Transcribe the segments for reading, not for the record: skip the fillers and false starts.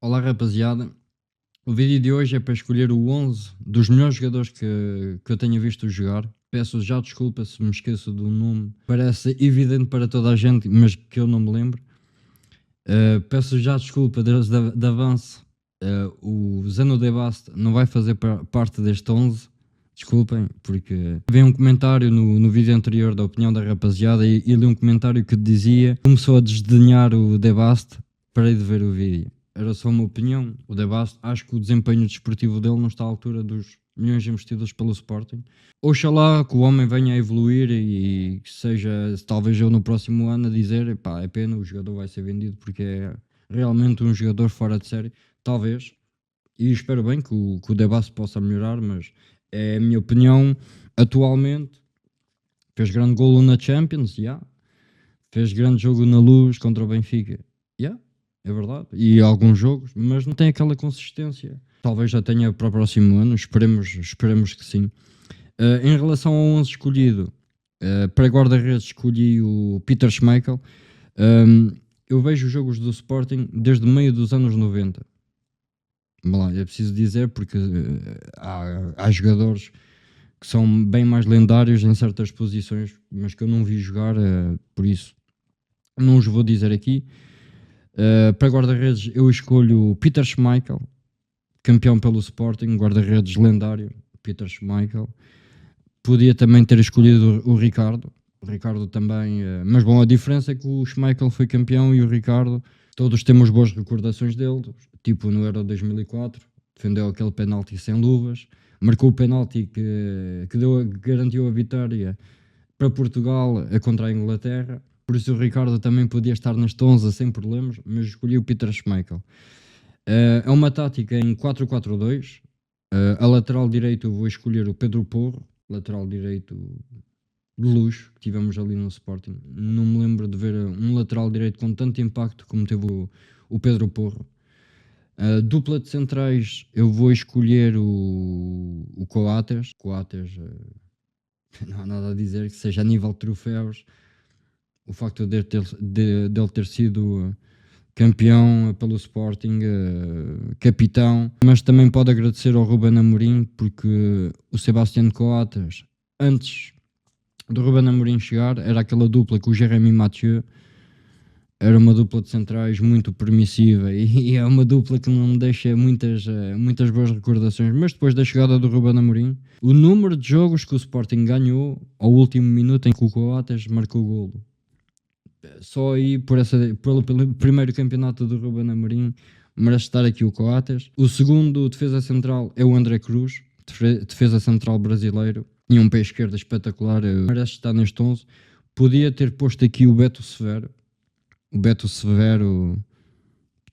Olá rapaziada, o vídeo de hoje é para escolher o 11 dos melhores jogadores que eu tenha visto jogar. Peço já desculpa se me esqueço do nome, parece evidente para toda a gente, mas que eu não me lembro. Peço já desculpa de avanço, o Zeno De Bast não vai fazer parte deste 11, desculpem, porque veio um comentário no vídeo anterior da opinião da rapaziada e li um comentário que dizia: começou a desdenhar o De Bast, parei de ver o vídeo. Era só uma opinião. O De Bast, acho que o desempenho desportivo dele não está à altura dos milhões investidos pelo Sporting. Oxalá que o homem venha a evoluir e que seja, talvez eu no próximo ano, a dizer: pá, é pena, o jogador vai ser vendido porque é realmente um jogador fora de série. Talvez, e espero bem que o De Bast possa melhorar, mas é a minha opinião atualmente. Fez grande golo na Champions, yeah. Fez grande jogo na Luz contra o Benfica, yeah, é verdade, e alguns jogos, mas não tem aquela consistência. Talvez já tenha para o próximo ano, esperemos que sim. Em relação ao 11 escolhido, para guarda-redes escolhi o Peter Schmeichel. Eu vejo os jogos do Sporting desde meio dos anos 90. Lá, é preciso dizer porque há jogadores que são bem mais lendários em certas posições, mas que eu não vi jogar, por isso não os vou dizer aqui. Para guarda-redes eu escolho o Peter Schmeichel, campeão pelo Sporting, guarda-redes lendário, Peter Schmeichel. Podia também ter escolhido o Ricardo. O Ricardo também, mas bom, a diferença é que o Schmeichel foi campeão e o Ricardo, todos temos boas recordações dele, tipo no Euro 2004, defendeu aquele penalti sem luvas, marcou o penalti que garantiu a vitória para Portugal contra a Inglaterra. Por isso o Ricardo também podia estar neste 11 sem problemas, mas escolhi o Peter Schmeichel. É uma tática em 4-4-2. A lateral direito eu vou escolher o Pedro Porro, lateral direito de luxo que tivemos ali no Sporting. Não me lembro de ver um lateral direito com tanto impacto como teve o Pedro Porro. Dupla de centrais eu vou escolher o Coates. Não há nada a dizer que seja a nível de troféus. O facto de ele ter sido campeão pelo Sporting, capitão, mas também pode agradecer ao Ruben Amorim, porque o Sebastián Coates, antes do Ruben Amorim chegar, era aquela dupla com o Jérémy Mathieu, era uma dupla de centrais muito permissiva e é uma dupla que não me deixa muitas boas recordações, mas depois da chegada do Ruben Amorim, o número de jogos que o Sporting ganhou ao último minuto em que o Coates marcou o golo, só aí pelo primeiro campeonato do Ruben Amorim merece estar aqui o Coates. O segundo defesa central é o André Cruz, defesa central brasileiro, tinha um pé esquerdo espetacular, merece estar neste 11. Podia ter posto aqui o Beto Severo. O Beto Severo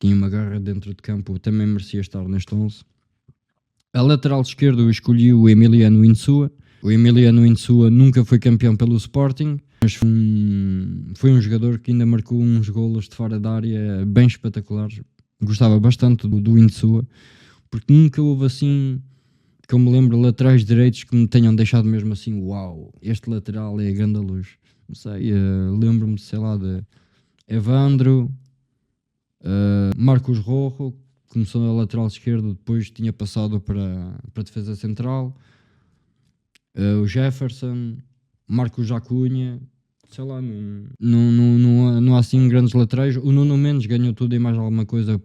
tinha uma garra dentro de campo, também merecia estar neste 11. A lateral esquerdo eu escolhi o Emiliano Insua. O Emiliano Insua nunca foi campeão pelo Sporting, mas foi um jogador que ainda marcou uns golos de fora da área bem espetaculares. Gostava bastante do Insua, porque nunca houve assim, que eu me lembro, laterais direitos que me tenham deixado mesmo assim, uau, este lateral é a grande luz. Não sei, lembro-me, sei lá, de Evandro, Marcos Rojo, começou na lateral esquerda, depois tinha passado para defesa central. O Jefferson, Marcos Acunha, sei lá, não há assim grandes laterais. O Nuno Mendes ganhou tudo e mais alguma coisa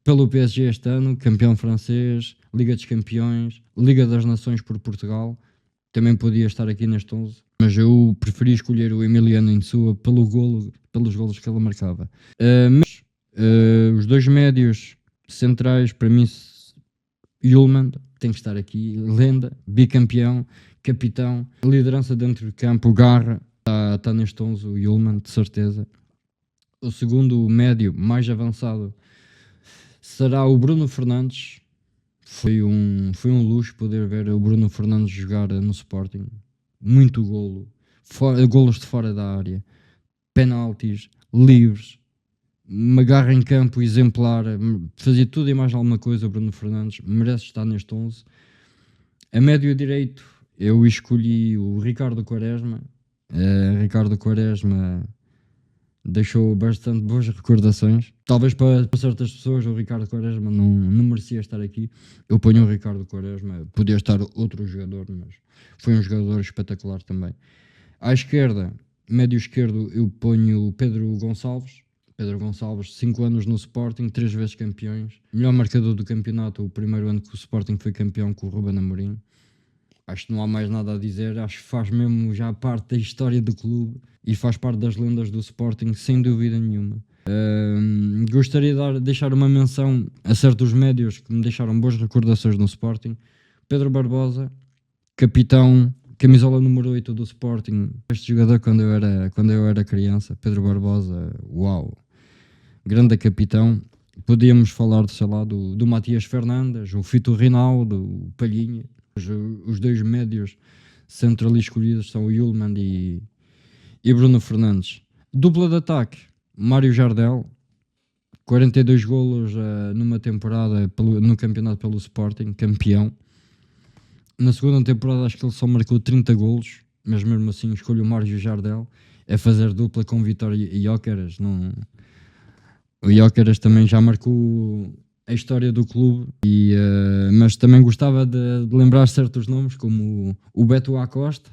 pelo PSG este ano, campeão francês, Liga dos Campeões, Liga das Nações por Portugal. Também podia estar aqui neste 11, mas eu preferi escolher o Emiliano Insua pelos golos que ele marcava. Mas os dois médios centrais, para mim, Yulman tem que estar aqui, lenda, bicampeão, capitão, liderança dentro de campo, garra, está neste 11 o Yulman, de certeza. O segundo médio mais avançado será o Bruno Fernandes. Foi um luxo poder ver o Bruno Fernandes jogar no Sporting. Muito golo, golos de fora da área, penaltis, livres, uma garra em campo exemplar, fazia tudo e mais alguma coisa. O Bruno Fernandes merece estar neste 11. A médio direito eu escolhi o Ricardo Quaresma. Ricardo Quaresma deixou bastante boas recordações. Talvez para certas pessoas o Ricardo Quaresma não merecia estar aqui. Eu ponho o Ricardo Quaresma, podia estar outro jogador, mas foi um jogador espetacular também. À esquerda, médio esquerdo, eu ponho o Pedro Gonçalves. Pedro Gonçalves, 5 anos no Sporting, 3 vezes campeões. Melhor marcador do campeonato, o primeiro ano que o Sporting foi campeão com o Ruben Amorim. Acho que não há mais nada a dizer, acho que faz mesmo já parte da história do clube e faz parte das lendas do Sporting, sem dúvida nenhuma. Gostaria de deixar uma menção a certos médios que me deixaram boas recordações no Sporting. Pedro Barbosa, capitão, camisola número 8 do Sporting. Este jogador quando eu era criança, Pedro Barbosa, uau, grande capitão. Podíamos falar, sei lá, do Matias Fernandes, o Fito Rinaldo, o Palhinha. Os dois médios sempre ali escolhidos são o Yulman e Bruno Fernandes. Dupla de ataque, Mário Jardel, 42 golos numa temporada no campeonato pelo Sporting, campeão. Na segunda temporada acho que ele só marcou 30 golos, mas mesmo assim escolho o Mário Jardel. É fazer dupla com Vitória e Gyökeres. O Gyökeres também já marcou a história do clube, mas também gostava de lembrar certos nomes, como o Beto Acosta.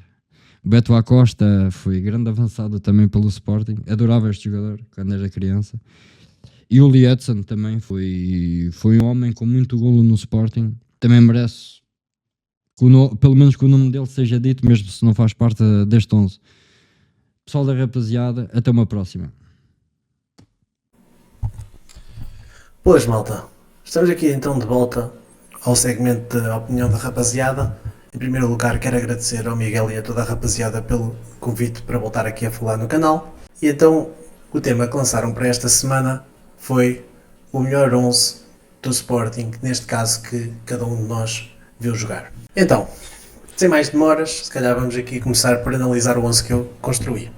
O Beto Acosta foi grande avançado também pelo Sporting, adorava este jogador quando era criança. E o Lee Edson também foi um homem com muito golo no Sporting, também merece pelo menos que o nome dele seja dito, mesmo se não faz parte deste 11. Pessoal da rapaziada, até uma próxima. Pois, malta, estamos aqui então de volta ao segmento da opinião da rapaziada. Em primeiro lugar, quero agradecer ao Miguel e a toda a rapaziada pelo convite para voltar aqui a falar no canal. E então, o tema que lançaram para esta semana foi o melhor 11 do Sporting, neste caso que cada um de nós viu jogar. Então, sem mais demoras, se calhar vamos aqui começar por analisar o 11 que eu construí.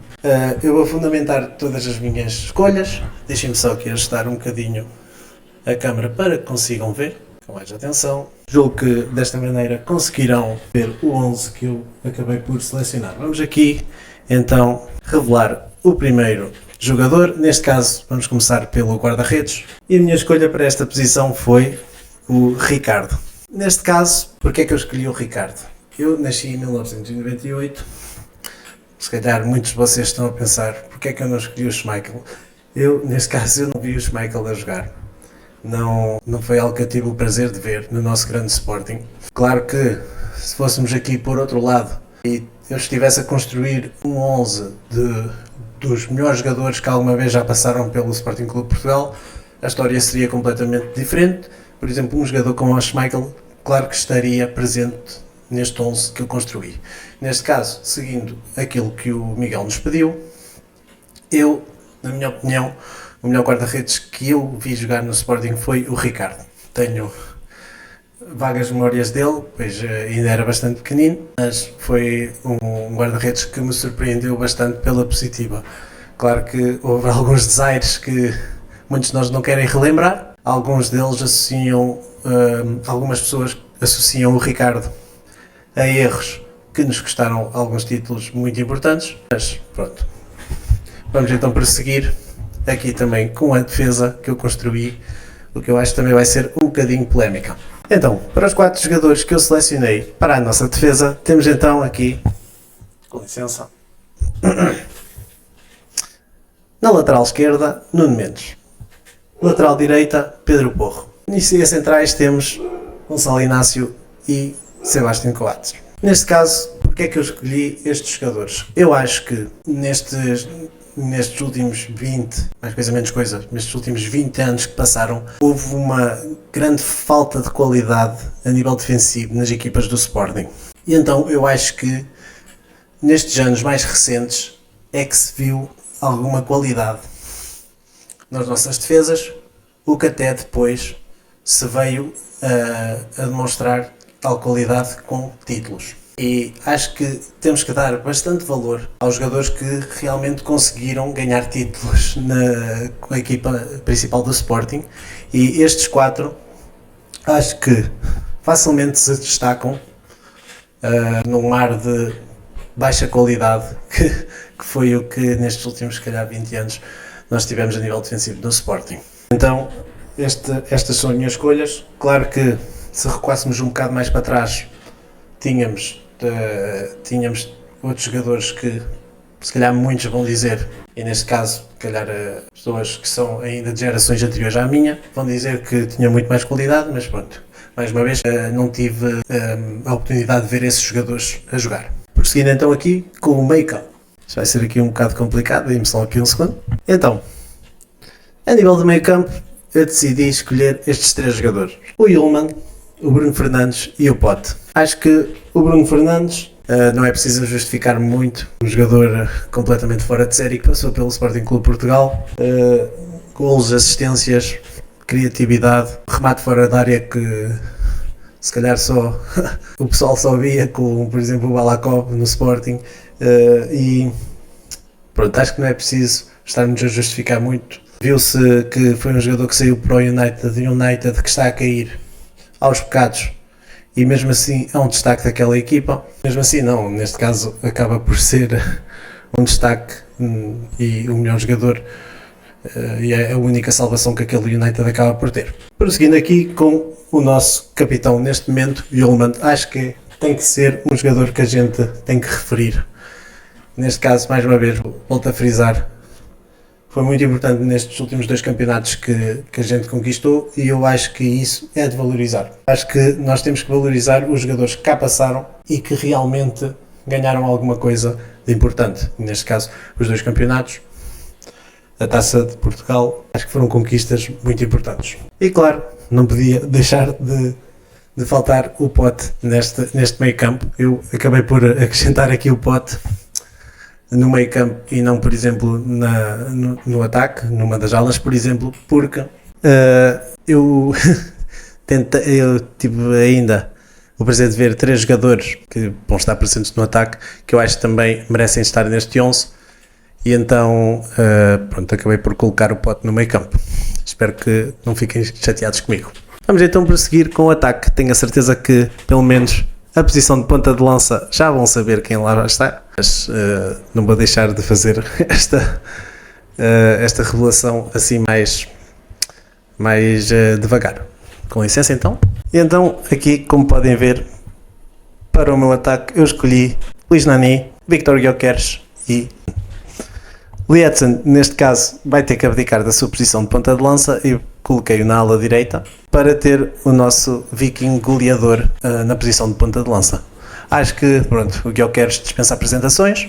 Eu vou fundamentar todas as minhas escolhas. Deixem-me só aqui ajustar um bocadinho a câmera para que consigam ver com mais atenção. Julgo que desta maneira conseguirão ver o 11 que eu acabei por selecionar. Vamos aqui então revelar o primeiro jogador. Neste caso vamos começar pelo guarda-redes e a minha escolha para esta posição foi o Ricardo. Neste caso, porque é que eu escolhi o Ricardo? Eu nasci em 1998. Se calhar muitos de vocês estão a pensar porque é que eu não escolhi o Schmeichel. Neste caso, eu não vi o Schmeichel a jogar. Não foi algo que eu tive o prazer de ver no nosso grande Sporting. Claro que, se fôssemos aqui por outro lado e eu estivesse a construir um 11 dos melhores jogadores que alguma vez já passaram pelo Sporting Clube de Portugal, a história seria completamente diferente. Por exemplo, um jogador como o Schmeichel, claro que estaria presente neste 11 que eu construí. Neste caso, seguindo aquilo que o Miguel nos pediu, eu, na minha opinião, o melhor guarda-redes que eu vi jogar no Sporting foi o Ricardo. Tenho vagas memórias dele, pois ainda era bastante pequenino, mas foi um guarda-redes que me surpreendeu bastante pela positiva. Claro que houve alguns desaires que muitos de nós não querem relembrar. Alguns deles algumas pessoas associam o Ricardo a erros que nos custaram alguns títulos muito importantes, mas pronto. Vamos então prosseguir aqui também com a defesa que eu construí, o que eu acho que também vai ser um bocadinho polémica. Então, para os 4 jogadores que eu selecionei para a nossa defesa, temos então aqui, com licença, na lateral esquerda, Nuno Mendes. Lateral direita, Pedro Porro. E centrais temos Gonçalo Inácio e Sebastião Coates. Neste caso, porque é que eu escolhi estes jogadores? Eu acho que nestes últimos 20, mais coisa menos coisa, nestes últimos 20 anos que passaram, houve uma grande falta de qualidade a nível defensivo nas equipas do Sporting. E então eu acho que nestes anos mais recentes é que se viu alguma qualidade nas nossas defesas, o que até depois se veio a demonstrar tal qualidade com títulos. E acho que temos que dar bastante valor aos jogadores que realmente conseguiram ganhar títulos com a equipa principal do Sporting. E estes 4 acho que facilmente se destacam num mar de baixa qualidade que que foi o que nestes últimos, se calhar, 20 anos nós tivemos a nível defensivo do Sporting. Então, estas são as minhas escolhas. Claro que se recuássemos um bocado mais para trás, tínhamos outros jogadores que, se calhar, muitos vão dizer, e neste caso, se calhar, pessoas que são ainda de gerações anteriores à minha, vão dizer que tinha muito mais qualidade, mas pronto, mais uma vez, não tive a oportunidade de ver esses jogadores a jogar. Prosseguindo então aqui com o meio campo. Isto vai ser aqui um bocado complicado, dê-me só aqui um segundo. Então, a nível do meio campo, eu decidi escolher estes 3 jogadores. O Yulman, o Bruno Fernandes e o Pote. Acho que o Bruno Fernandes, não é preciso justificar muito, um jogador completamente fora de série que passou pelo Sporting Clube Portugal. Golos, assistências, criatividade, remate fora da área que se calhar só o pessoal só via com, por exemplo, o Balakov no Sporting. E pronto, acho que não é preciso estarmos a justificar muito. Viu-se que foi um jogador que saiu para o United que está a cair aos bocados, e mesmo assim é um destaque daquela equipa. Mesmo assim não, neste caso acaba por ser um destaque e o melhor jogador, e é a única salvação que aquele United acaba por ter. Prosseguindo aqui com o nosso capitão neste momento, Yulman, acho que tem que ser um jogador que a gente tem que referir. Neste caso, mais uma vez, volto a frisar, foi muito importante nestes últimos 2 campeonatos que a gente conquistou, e eu acho que isso é de valorizar. Acho que nós temos que valorizar os jogadores que cá passaram e que realmente ganharam alguma coisa de importante. Neste caso, os 2 campeonatos, a Taça de Portugal, acho que foram conquistas muito importantes. E claro, não podia deixar de faltar o Pote neste meio campo. Eu acabei por acrescentar aqui o Pote no meio campo e não, por exemplo, no ataque, numa das alas, por exemplo, porque eu tive ainda o prazer de ver 3 jogadores que vão estar presentes no ataque, que eu acho que também merecem estar neste 11, e então pronto, acabei por colocar o Pote no meio campo. Espero que não fiquem chateados comigo. Vamos então prosseguir com o ataque. Tenho a certeza que, pelo menos, a posição de ponta de lança já vão saber quem lá está, mas não vou deixar de fazer esta revelação assim mais devagar. Com licença então. E então aqui, como podem ver, para o meu ataque eu escolhi Luís Nani, Victor Gyökeres e Lietzen. Neste caso vai ter que abdicar da sua posição de ponta de lança e coloquei-o na ala direita para ter o nosso viking goleador na posição de ponta de lança. Acho que pronto, o Gyökeres dispensa apresentações,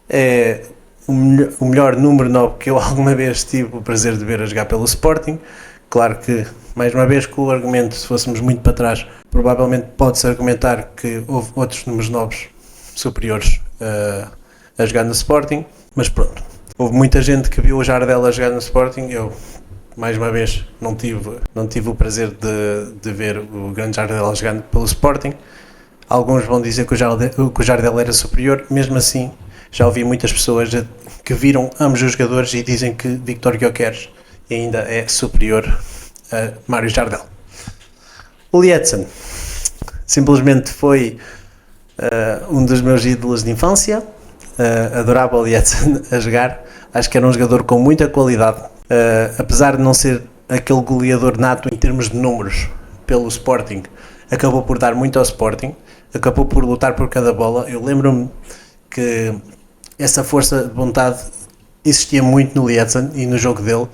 é o melhor número 9 que eu alguma vez tive o prazer de ver a jogar pelo Sporting. Claro que, mais uma vez, com o argumento, se fôssemos muito para trás, provavelmente pode-se argumentar que houve outros números 9 superiores a jogar no Sporting, mas pronto, houve muita gente que viu o Jardel a jogar no Sporting. Eu, mais uma vez, não tive o prazer de ver o grande Jardel jogando pelo Sporting. Alguns vão dizer que o Jardel era superior, mesmo assim já ouvi muitas pessoas que viram ambos os jogadores e dizem que Victor Gyökeres ainda é superior a Mário Jardel. O Lietzen simplesmente foi um dos meus ídolos de infância. Adorava o Lietzen a jogar. Acho que era um jogador com muita qualidade, apesar de não ser aquele goleador nato em termos de números pelo Sporting, acabou por dar muito ao Sporting, acabou por lutar por cada bola. Eu lembro-me que essa força de vontade existia muito no Lietzen e no jogo dele,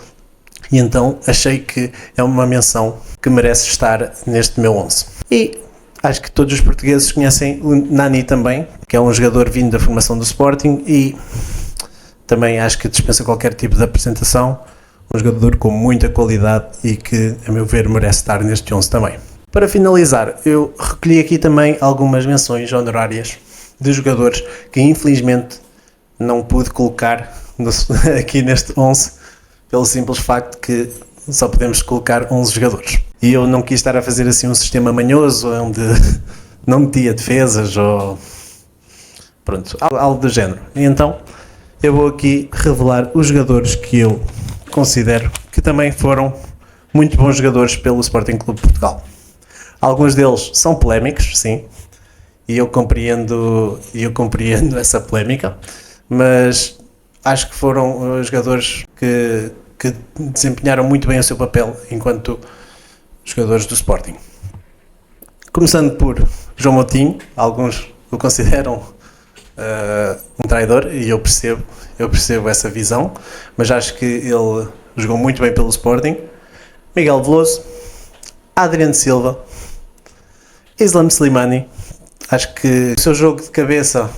e então achei que é uma menção que merece estar neste meu 11. E acho que todos os portugueses conhecem o Nani também, que é um jogador vindo da formação do Sporting e também acho que dispensa qualquer tipo de apresentação, um jogador com muita qualidade e que, a meu ver, merece estar neste 11 também. Para finalizar, eu recolhi aqui também algumas menções honorárias de jogadores que infelizmente não pude colocar aqui neste 11, pelo simples facto que só podemos colocar 11 jogadores. E eu não quis estar a fazer assim um sistema manhoso onde não metia defesas ou pronto, algo do género. E então eu vou aqui revelar os jogadores que eu considero que também foram muito bons jogadores pelo Sporting Clube Portugal. Alguns deles são polémicos, sim, e eu compreendo essa polémica, mas acho que foram jogadores que desempenharam muito bem o seu papel enquanto jogadores do Sporting. Começando por João Moutinho, alguns o consideram um traidor, e eu percebo essa visão, mas acho que ele jogou muito bem pelo Sporting. Miguel Veloso, Adriano Silva, Islam Slimani, acho que o seu jogo de cabeça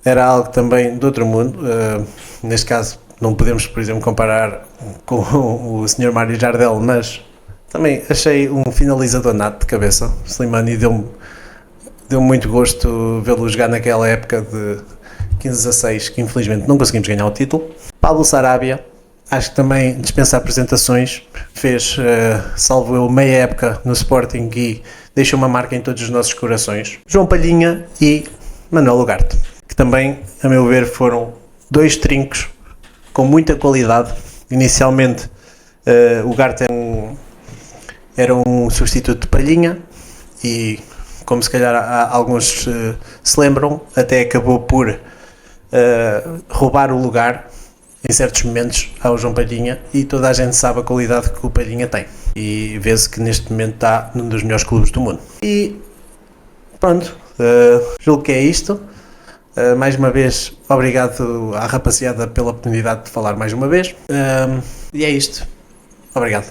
era algo também do outro mundo. Neste caso não podemos, por exemplo, comparar com o Sr. Mário Jardel, mas também achei um finalizador nato de cabeça. Slimani deu-me muito gosto vê-lo jogar naquela época de 15-16, que infelizmente não conseguimos ganhar o título. Pablo Sarabia, acho que também dispensa apresentações, fez, salvo eu, meia época no Sporting e deixou uma marca em todos os nossos corações. João Palhinha e Manuel Ugarte, que também, a meu ver, foram dois trincos com muita qualidade. Inicialmente, Ugarte era um substituto de Palhinha e, como se calhar alguns se lembram, até acabou por roubar o lugar em certos momentos ao João Palhinha, e toda a gente sabe a qualidade que o Palhinha tem, e vê-se que neste momento está num dos melhores clubes do mundo. E pronto, julgo que é isto. Mais uma vez, obrigado à rapaziada pela oportunidade de falar mais uma vez, e é isto. Obrigado.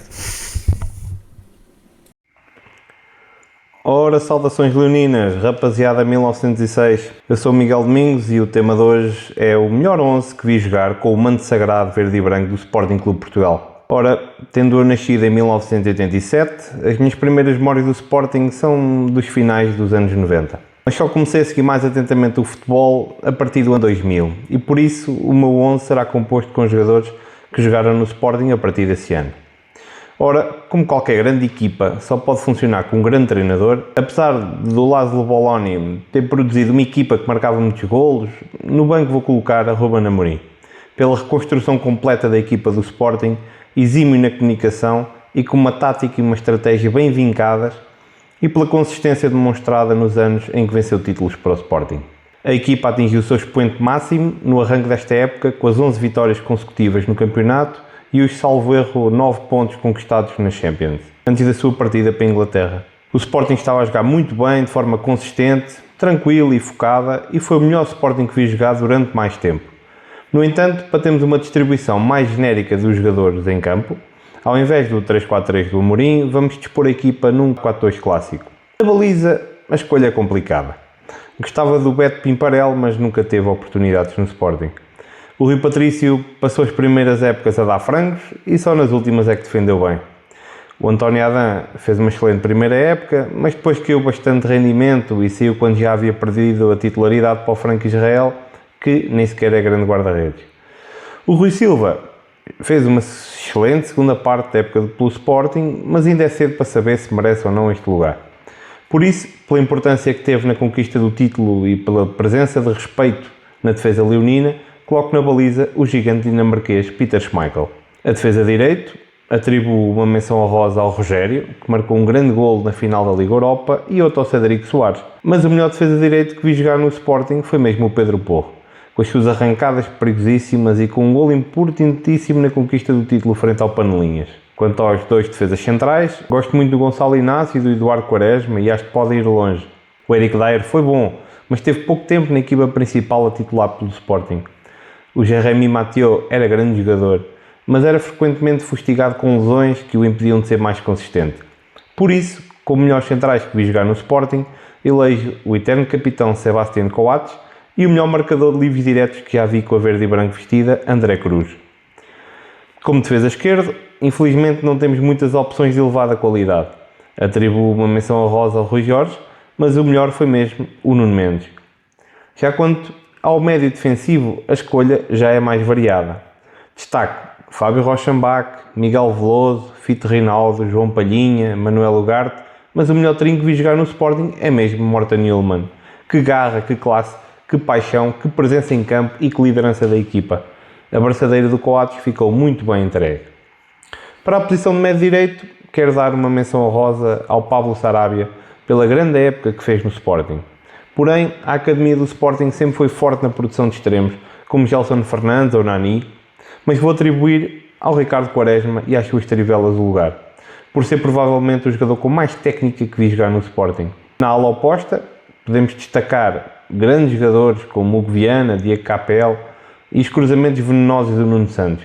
Ora, saudações leoninas, rapaziada 1906, eu sou o Miguel Domingos e o tema de hoje é o melhor 11 que vi jogar com o manto sagrado verde e branco do Sporting Clube Portugal. Ora, tendo eu nascido em 1987, as minhas primeiras memórias do Sporting são dos finais dos anos 90. Mas só comecei a seguir mais atentamente o futebol a partir do ano 2000 e por isso o meu 11 será composto com jogadores que jogaram no Sporting a partir desse ano. Ora, como qualquer grande equipa só pode funcionar com um grande treinador, apesar do Laszlo Bologna ter produzido uma equipa que marcava muitos golos, no banco vou colocar a Ruben Amorim, pela reconstrução completa da equipa do Sporting, exímio na comunicação e com uma tática e uma estratégia bem vincadas, e pela consistência demonstrada nos anos em que venceu títulos para o Sporting. A equipa atingiu o seu expoente máximo no arranque desta época, com as 11 vitórias consecutivas no campeonato e os, salvo erro, 9 pontos conquistados nas Champions, antes da sua partida para a Inglaterra. O Sporting estava a jogar muito bem, de forma consistente, tranquila e focada, e foi o melhor Sporting que vi jogar durante mais tempo. No entanto, para termos uma distribuição mais genérica dos jogadores em campo, ao invés do 3-4-3 do Amorim, vamos dispor a equipa num 4-2 clássico. Na baliza, a escolha é complicada. Gostava do Beto Pimparel, mas nunca teve oportunidades no Sporting. O Rui Patrício passou as primeiras épocas a dar frangos e só nas últimas é que defendeu bem. O António Adán fez uma excelente primeira época, mas depois caiu bastante rendimento e saiu quando já havia perdido a titularidade para o Franco Israel, que nem sequer é grande guarda-redes. O Rui Silva fez uma excelente segunda parte da época pelo Sporting, mas ainda é cedo para saber se merece ou não este lugar. Por isso, pela importância que teve na conquista do título e pela presença de respeito na defesa leonina, coloco na baliza o gigante dinamarquês Peter Schmeichel. A defesa de direito, atribuo uma menção honrosa ao Rogério, que marcou um grande golo na final da Liga Europa, e outro ao Cédric Soares. Mas o melhor defesa de direito que vi jogar no Sporting foi mesmo o Pedro Porro, com as suas arrancadas perigosíssimas e com um golo importantíssimo na conquista do título frente ao Panelinhas. Quanto aos dois defesas centrais, gosto muito do Gonçalo Inácio e do Eduardo Quaresma e acho que podem ir longe. O Eric Dier foi bom, mas teve pouco tempo na equipa principal a titular pelo Sporting. O Jérémy Mathieu era grande jogador, mas era frequentemente fustigado com lesões que o impediam de ser mais consistente. Por isso, como melhores centrais que vi jogar no Sporting, elejo o eterno capitão Sebastián Coates e o melhor marcador de livros diretos que já vi com a verde e branco vestida, André Cruz. Como defesa esquerdo, infelizmente não temos muitas opções de elevada qualidade. Atribuo uma menção honrosa ao Rui Jorge, mas o melhor foi mesmo o Nuno Mendes. Já quanto ao médio defensivo, a escolha já é mais variada. Destaco Fábio Rochenbach, Miguel Veloso, Fito Reinaldo, João Palhinha, Manuel Ugarte, mas o melhor trinco que vi jogar no Sporting é mesmo Morten Hjulmand. Que garra, que classe, que paixão, que presença em campo e que liderança da equipa. A braçadeira do Coates ficou muito bem entregue. Para a posição de médio direito, quero dar uma menção honrosa ao Pablo Sarabia pela grande época que fez no Sporting. Porém, a academia do Sporting sempre foi forte na produção de extremos, como Gelson Fernandes ou Nani, mas vou atribuir ao Ricardo Quaresma e às suas tarivelas o lugar, por ser provavelmente o jogador com mais técnica que vi jogar no Sporting. Na ala oposta, podemos destacar grandes jogadores como Hugo Viana, Diego Capel e os cruzamentos venenosos do Nuno Santos,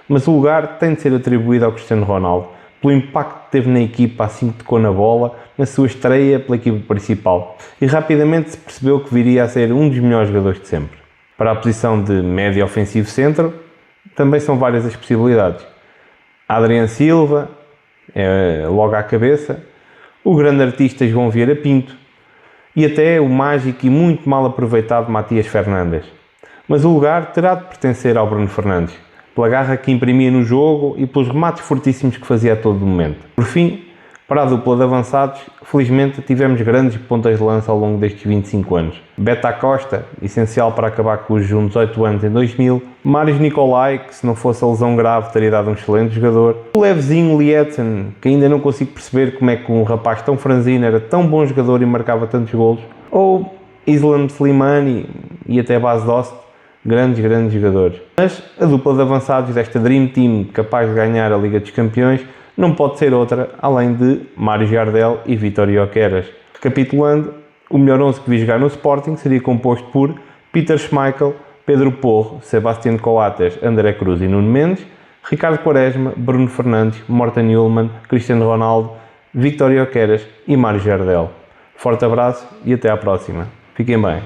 mas o lugar tem de ser atribuído ao Cristiano Ronaldo, pelo impacto que teve na equipa assim que tocou na bola, na sua estreia pela equipa principal, e rapidamente se percebeu que viria a ser um dos melhores jogadores de sempre. Para a posição de médio ofensivo centro, também são várias as possibilidades. Adriano Silva, logo à cabeça, o grande artista João Vieira Pinto e até o mágico e muito mal aproveitado Matias Fernandes. Mas o lugar terá de pertencer ao Bruno Fernandes, pela garra que imprimia no jogo e pelos remates fortíssimos que fazia a todo momento. Por fim, para a dupla de avançados, felizmente tivemos grandes pontas de lança ao longo destes 25 anos. Beta Costa, essencial para acabar com os juntos 18 anos em 2000, Marius Nicolai, que se não fosse a lesão grave teria dado um excelente jogador, o levezinho Lietzen, que ainda não consigo perceber como é que um rapaz tão franzino era tão bom jogador e marcava tantos golos, ou Islam Slimani e até Bas Dost, grandes jogadores. Mas a dupla de avançados desta Dream Team capaz de ganhar a Liga dos Campeões não pode ser outra além de Mário Jardel e Vítor Gyökeres. Recapitulando, o melhor 11 que vi jogar no Sporting seria composto por Peter Schmeichel, Pedro Porro, Sebastián Coates, André Cruz e Nuno Mendes, Ricardo Quaresma, Bruno Fernandes, Morten Hjulmand, Cristiano Ronaldo, Vítor Gyökeres e Mário Jardel. Forte abraço e até à próxima. Fiquem bem.